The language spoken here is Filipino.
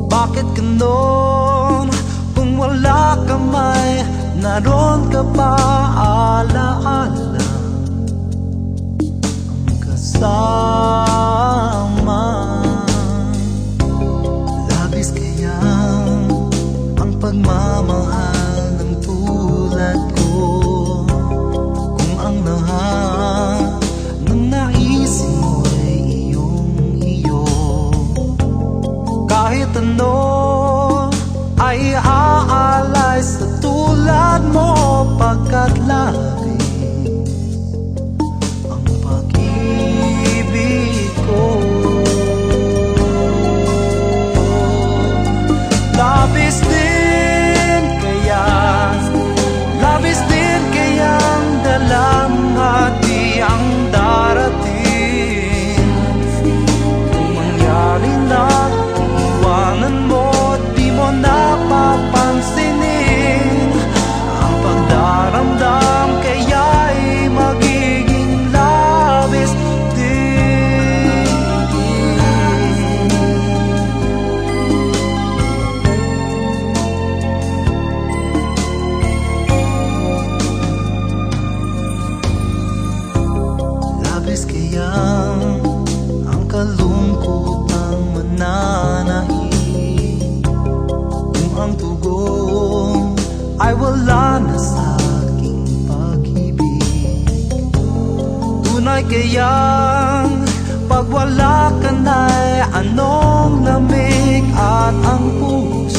Bakit ganon? Kung wala ka may naroon ka pa, alaala ang kasama. Labis kaya ang pagmamahal ng tulad ko, kung ang lahat ng naisin mo ay iyong-iyo. Kahit ano ay aalay sa tulad mo, pagkat labis ang pag-ibig ko. Labis din kayang dalamhati ang darating. Kung mangyari na iwanan mo, di mo napapansinin ang pagdaramdam, kaya'y magiging labis din. Labis kaya ang kalungkotang mananaig, kung ang tugon ay wala na sa aking pag-ibig. Tunay kayang pag wala ka na'y anong lamig at ang puso